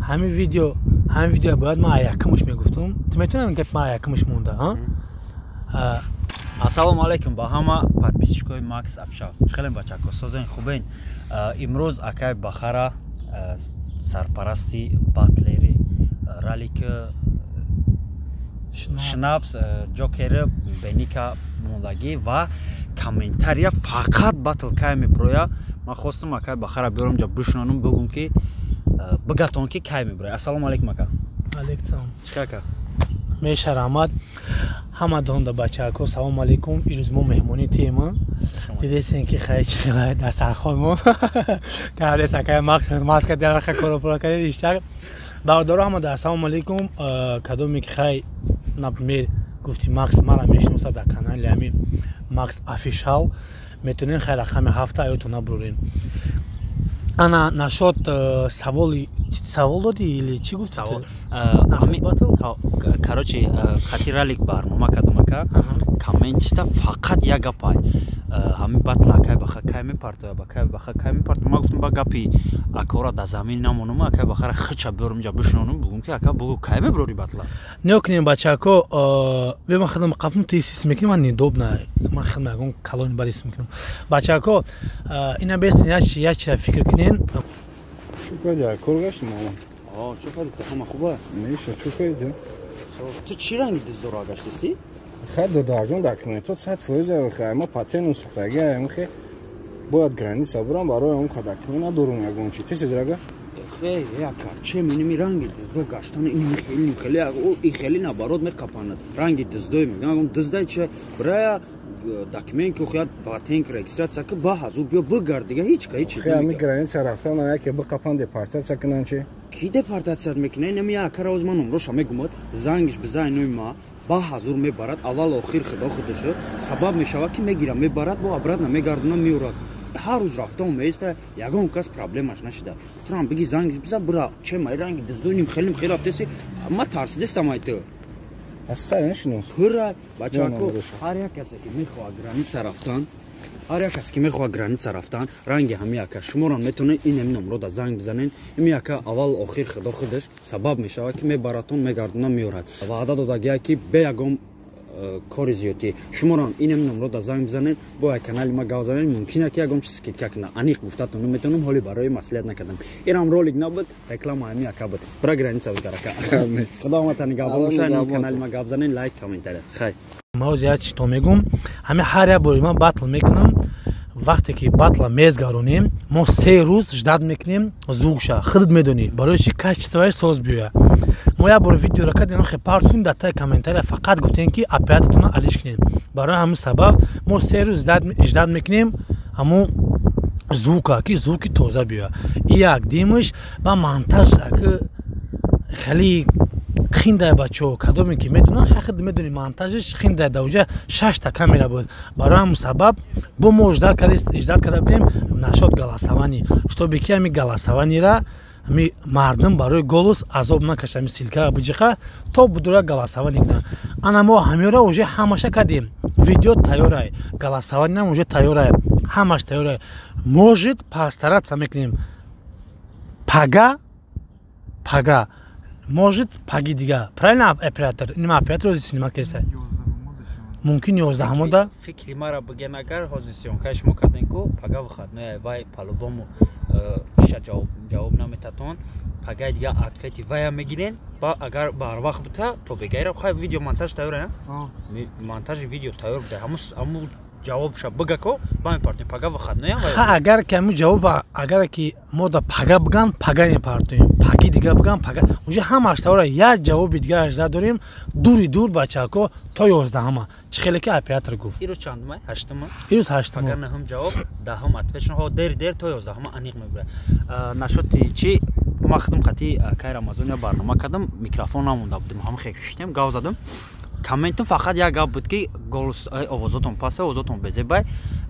همین ویدیو باید ما یکمش میگفتم. تو میتونم گپ ما یکمش مونده ها. Ассалому алейкум ба ҳама подписчикои Макс Афишал. Хеле бачако созен хубен. Имрӯз акай Бахара сарпарасти батлери ралика Шнапс Джокери Беника Мулаги ва комментария фақат батл кай меброя. Ман хостам акай Бахара биёрам ҷа бишнонам бигум ки бигатон ки кай меброя. Ассалому алейкум ака. Алейкум салом. Чикака? Меша Рамад. Ҳама донда бачако салом алейкум. Ирӯз мо меҳмони тема. Дидесен ки хай дастархон мо. Кардес акай Макс хизмат кард дар коро пура кард иштар. Бародаро ҳама да салом алейкум. Кадоме ки хай например гуфти Макс мара мешноса дар канали ҳами Макс Афишал метонен хай рақами 7 аётон набурин. Ана нашод савол додӣ или чӣ гуфти? Савол. Короче, хати ралик барнома кардам ака. Комментишта фақат як гапай. Ҳамин батл акай баха кай мепартоя, бакай баха кай мепартоя. Ман гуфтам ба гапи акора дар замин намонам, акай бахара хича биёрам ҷа бишнонам, бугум ки ака бугу кай меброри батла. Нё кунем бачако, бема хадам қапм тисис мекунем, ман недобна. Ман хадам ягон калони бадис мекунем. Бачако, ина бестен як чира фикр кунен. Чӯ кайда? Кор гашти мама? Чӯ кайда? Ҳама хуба? Меша, чӯ кайда? Ту чӣ ранги диздора гаштисти? Хай додарҷон документот 100% хай ма патент сухтаги ам хе бояд граница бурам барои он документ надорум ягон чи тез рага хе яка че миними ранги диздо гаштан ин хели наоборот мекапанад ранги диздой мегам диздай че брая документ ки хояд патент регистрация ки ба ҳазур биё бигард дига ҳеч хе ами граница рафтан яке бикапан депортация кунан чи ки депортация мекунай нами якара оз ман умроша мегумад зангиш бизай ноима ба ҳазур мебарад аввал охир худо худашо сабаб мешавад ки мегирад мебарад бо обратно мегардона меорад ҳар рӯз рафтан меиста ягон кас проблемаш нашида турам биги зангиш биза бра че май ранги диздоним хелим херафтеси ма тарсидестам айто аста нешинос хура бачако ҳар як касе ки мехоҳад граница рафтан ҳар як касе ки мехоҳад граница рафтан ранги ҳами яка шуморо метавонед инами номро да занг бизанед ими яка аввал охир худо худаш сабаб мешавад ки мебаратон мегардона меорад ваъда додагия ки бе ягон кори зиёдӣ шуморо инами номро да занг бизанед бо як канали ма гап занед мумкина ки ягон чиз скидка кунад аниқ гуфтатон метавонам ҳоли барои маслиҳат накардам инам ролик набуд реклама ҳами яка буд бра граница бударака худо оматани габа бошад канали ма гап занед лайк комментария хай ма зиёд чӣ то мегум ҳамин ҳар як бори ман батл мекунам вақте ки батла мезгаронем мо 3 рӯз ждат мекунем зугша худд медонӣ барои чӣ качествои соз биёяд мо як бор видеоро кардем хе партунем дар таи комментария фақат гуфтем ки оператортона алиш кунем барои ҳамин сабаб мо 3 рӯз ждат мекунем ҳамон звука ки звуки тоза биёяд и як димаш ба монтаж хеле хиндай бачаҳо кадоме ки медонанд хахд медонӣ монтажиш хиндай дар уҷа 6 та камера буд барои ҳамин сабаб бо мо ждат карда будем нашод галасавани штоби ки ҳами галасаванира ҳами мардум барои голос азоб накаша ҳами силка биҷиқа то будура галасавани кунад ана мо ҳамеро уже ҳамаша кардем видео тайёрай галасаванинам уже тайёрай ҳамаш тайёрай может постараться мекунем пага может паги дига правильно оператор нима оператор ози снимат кеса мумкин 11 да фикри мара бигем агар ҳозир сёнкаш мо кардем ку пага вахат но вай по-любому ша ҷавоб наметатон пага дига ответи вая мегирен ба агар бар вақт бута то бегайра хай видео монтаж тайёра монтажи видео тайёр буда ҳаму ҷавобша бигако ба мепартем пага вахат но ха агар ки ҳаму ҷавоб агар ки мо да пага биган пага мепартем паги дига биган пага уже ҳамаш тавра як ҷавоби дига ажда дорем дури дур бачако то 11 чӣ хеле ки оператор гуфт ирӯз чандма 8 ирӯз 8 агар наҳам ҷавоб даҳам ответшон ҳо дер то 11 аниқ мебура нашоти чи ма худам хати кай рамазония барнома кардам микрофон намонда будем ҳама хек шуштем гав задам комментам фақат як гап буд ки голос овозотон паса овозотон безебай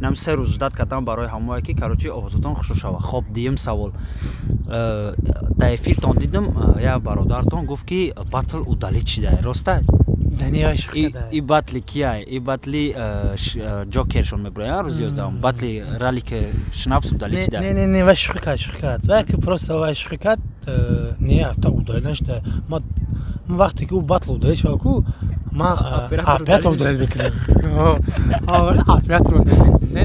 нам 3 рӯз ждат кардам барои ҳамое ки короче овозотон хушуш шава хоб дием савол дар эфиртон дидам як бародартон гуфт ки батл удалид шида роста и батли кия и батли джокершон меброя рӯзи 11 батли ралик шнапс удалид шида не ва шуқи кард ва ки просто ва шуқи кард не та удалена шуда ма вақте ки ӯ батл удалӣ шава ку ма оператор удалӣ мекунам оператор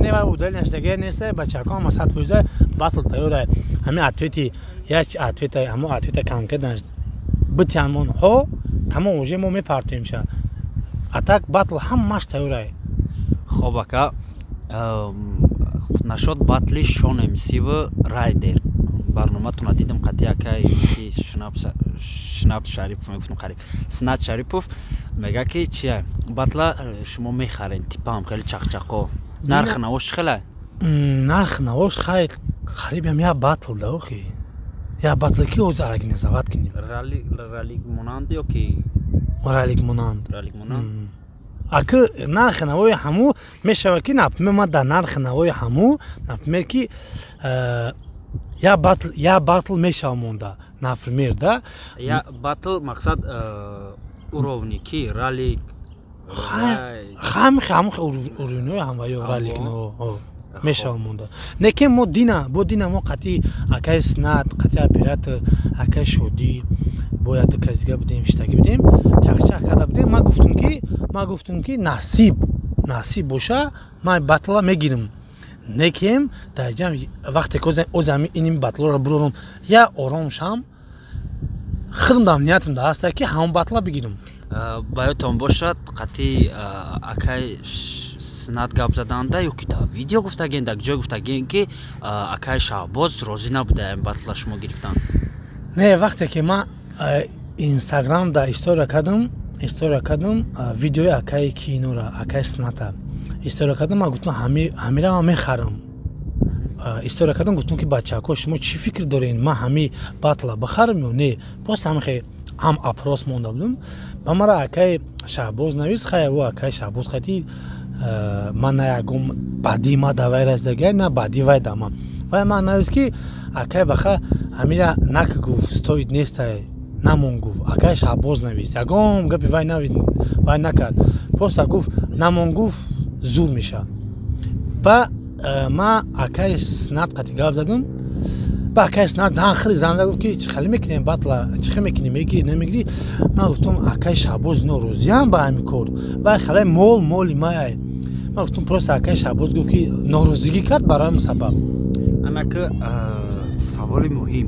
не ма удалӣ наштаге неста бачакон ма 100% батл тайёра ҳамин ответи як ответа ҳамо ответа кам кардаш битианмон ҳо тамом уже мо мепартоимша атак батл ҳамаш тайёра хоб ака нашод батли Шон Эмсиви Райдер барноматуна дидим қати акай Шнаб Шарипов мегуфтам қариб Снат Шарипов мега ки чия батла шумо мехарен типам хеле чақчақо нарх навош хеле нарх навош хай қариб ям я батл да охи я батл ки оз организовать кинем ралик монанд ё ки ралик монанд аки нархи навои ҳаму мешава ки например ма дар нархи навои ҳаму например ки я батл мешава монда например да я батл мақсад уровни ки ралик ҳаму уровниҳои ҳамваё ралик мешава монда неки мо бо дина мо қати акай Снат қати оператор акай Шодӣ бояд казига будем штаги будем чақчақ карда будем ма гуфтум ки насиб боша ма батла мегирам некем даҷам вақте озами иним батлора бурорам я ором шам худам дам ниятам да ҳаста ки ҳамон батла бигирам баётон бошад қати акай Снат гап заданда ё ки дар видео гуфтаген дар ҷой гуфтаген ки акай Шаҳбоз розӣ набуда ин батла шумо гирифтан не вақте ки ма инстаграм да история кардам видеои акаи кинора акаи Сната история кардам ма гуфтам ҳамира ма мехарам история кардам гуфтам ки бачако шумо чӣ фикр доред ма ҳами батла бахарам ё не боз ҳамихе ҳам апрос монда будам ба мара акаи Шаҳбоз навис хай ӯ акаи Шаҳбоз қати ман на ягон баъди ма да вай раздагай на баъди вай да ма вай ман навис ки акаи баха ҳамира нак гуфт стоид нестай намон гуфт акаи Шаҳбоз навист ягон гапи вай накард просто гуфт намон гуфт зур меша ба ма акаи Снат қати гап задам ба акаи Снат хеле занда гуфт ки чӣ хеле мекунем батла чӣ хеле мекунем мегирӣ намегирӣ ман гуфтам акаи Шаҳбоз норозиам ба ҳамин кор вай хеле моли май ман гуфтам просто акаи Шаҳбоз гуфт ки норозигӣ кард барои мусаббаб анаки саволи муҳим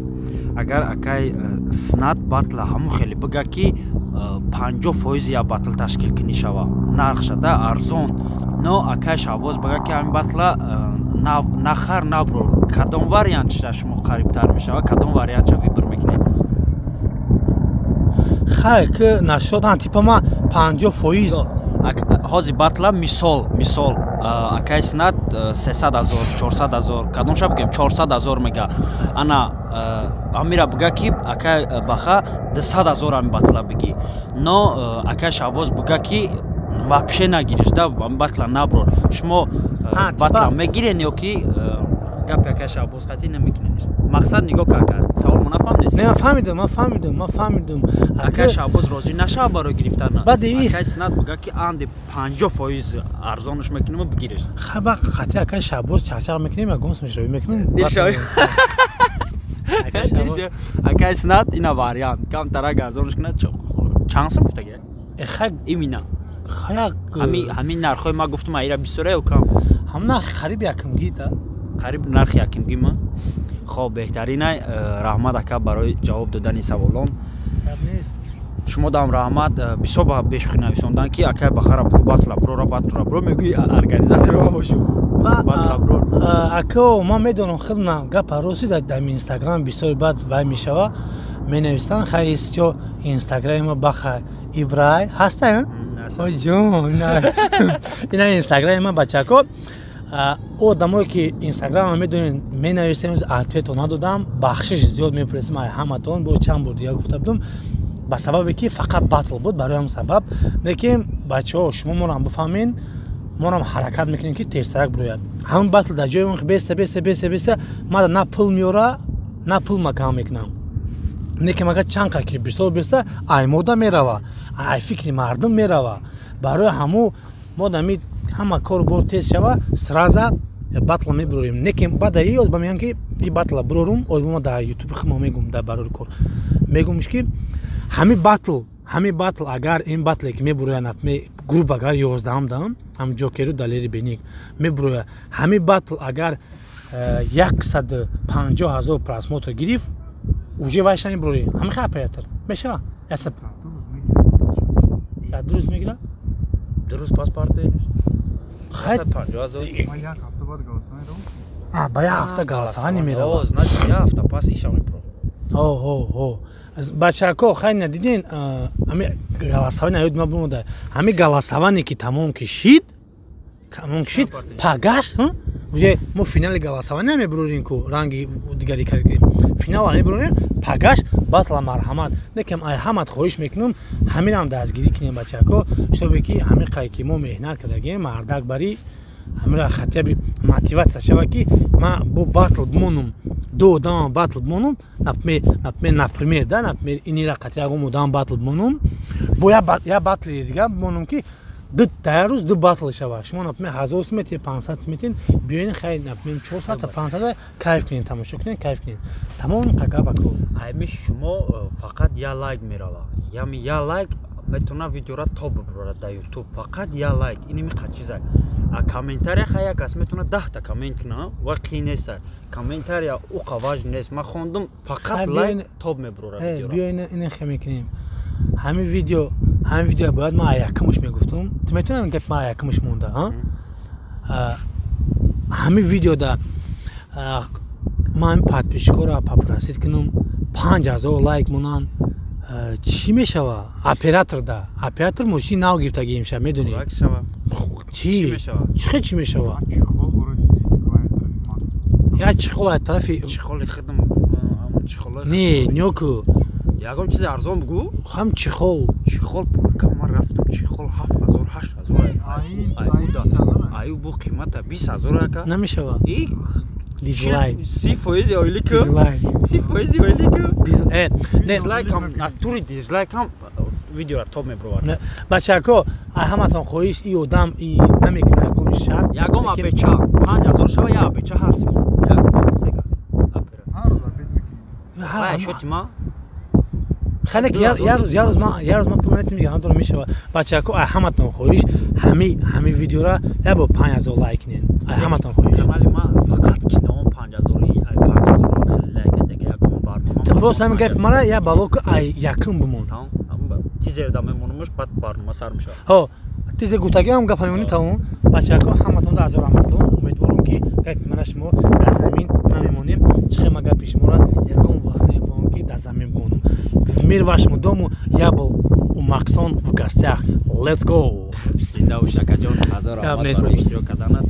агар акай Снат батла ҳамун хеле бига ки 50% я батл ташкил кунӣ шава нарх шада арзон но акай Шаҳбоз бига ки ҳамин батла нахар наброр кадом вариантша шумо қарибтар мешава кадом вариантша вибр мекунед хай ки нашод типа ма 50% ҳозир батла мисол акай Снат 300,000 400,000 кадомша бигем 400,000 мега ана амира бига ки акай баха 200,000 ами батла биги но акай Шаҳбоз бига ки вообще нагириш да батла наброр шумо батла мегирен ё ки гапи акай Шаҳбоз қати намекунед мақсад нигоҳ кард савол мо нафаҳмидед не ма фаҳмидам акай Шаҳбоз розӣ нашава барои гирифтан акай Снат бига ки анди 50% арзонаш мекунем бигиреш хаба қати акай Шаҳбоз чақчақ мекунем ягон смешроӣ мекунем акай Снат ина вариант камтарак арзонаш кунад чанд сум гуфтага имина ҳамин нархҳои ма гуфтам аира бисёра ё кам ҳам нарх қариб якимгӣ да қариб нархи якимгима хоб беҳтаринай раҳмат ака барои ҷавоб додани саволон шумо дам раҳмат бисёр ба бешухӣ нависондан ки акай бахара бугу батлабро мегӯи организатора бошум батлабро ако ма медонам хелна гапа рости дар инстаграм бисёр бад вай мешава менависанд хайсчо инстаграми баха ибрай ҳаста ҷон ина инстаграми ма бачако одамое ки инстаграма медонед менависем ответо надодам бахшиш зиёд мепурсем ай ҳаматон бо чанд бор дига гуфта будам ба сабабе ки фақат батл буд барои ҳам сабаб лекин бачаҳо шумо морам бифаҳмед морам ҳаракат мекунем ки тезтарак бирояд ҳамин батл дар ҷои он беста ма на пул меёра на пул ма кам мекунам лекин агар чанд қакир бисёр берса ай мода мерава ай фикри мардум мерава барои ҳаму модами ҳама кор бо тез шава сраза батл мебурем некем бада ёд ба мегӯям ки и батла бурорум озбума да ютуб химо мегум да барори кор мегумш ки ҳами батл агар ин батле ки мебуроя напме групп агар 11 дам ам ҷокеру далери беник мебуроя ҳами батл агар 150,000 просмотр гирифт уже вайша мебурори ҳами хай оператор мешава ясап дуруст мегира дуруст паспорт хай ба як ҳафта галасавани мерава значит як ҳафта пас иша мепро бачако хайна дидин ами галасавани аёд ма бумода ами галасаване ки тамом кишид пагаш уже мо финали галасаване мебурорем ку ранги дигари карди финал мебурорем пагаш батла марҳамат некем ай ҳамат хоҳиш мекунам ҳаминам дастгирӣ кунем бачако штобе ки ҳамин қай ки мо меҳнат кардагем мардак бари ҳамира хатяби мотиватсия шава ки ма бо батл бимонум ду одама батл бимонум например да например инира қати ягон одама батл бимонум бо я батли дига бимонум ки дар рӯз ду батл шава шумо например 1000 смети 500 сметин биёин хай например 400 500 кайф кунед тамошо кунед кайф кунед тамом қагабако ҳамиш шумо фақат я лайк мерава ями я лайк метуна видеора топ бибурад дар ютуб фақат я лайк иними қачиза а комментария хая кас метуна 10 та коммент куна ва қин неста комментария уқа важн нест ма хондум фақат лайк топ мебурад видеора биёин ин хами кунем ҳамин видео бояд ма аякамш мегуфтум ту метунам гап ма аякамш монда ҳамин видеода ман подписчикора попросид кунам 5000 лайк монанд чӣ мешава оператор мошини нав гирифтагӣ имшаб медонӣ чӣ мешава як чихол аз тарафи чихоли хидм не нёку ягон чизи арзон бугу ҳам чихол ман рафтам чихол 7000 8000 аю бу қимата 20000 ака намешава дизлайк 30% ойлику 30% ойлику дизлайк ам натури дизлайк ам видеора топ мебурад бачако ай ҳаматон хоҳиш и одам и намекуна ягон шарт ягон абеча 5000 шава я абеча ҳарсим я сега апера шотима ханак як рӯз ман пул метим дига дора мешава бачако ай ҳаматон хоҳиш ҳами видеора я бо 5000 лайк кунед ай ҳаматон хоҳиш канали ма фақат киноон 5000 ай 5000 хеле лайк дега ягон барнома то просто ҳамин гап мара я балоку ай якум бимон тизерда мемонумш бад барнома сар мешава ҳо тизе гуфтаги ҳам гапа мемонӣ тамом бачако ҳаматон да азор ҳамат кунам умедворам ки гапи мара шумо дар замин намемонем чихема гапи шуморо ягон вақт намефаҳмам ки дар замин бимонам мир вашему дому я был у Максон в гостях. Let's go. Зинда шакаҷон ҳазор омад барои иштирок карданат.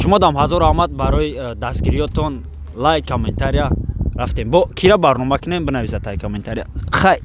Шумо дам ҳазор омад барои дастгириётон лайк комментария рафтем. Бо кира барнома кунем бинависад тай комментария. Хай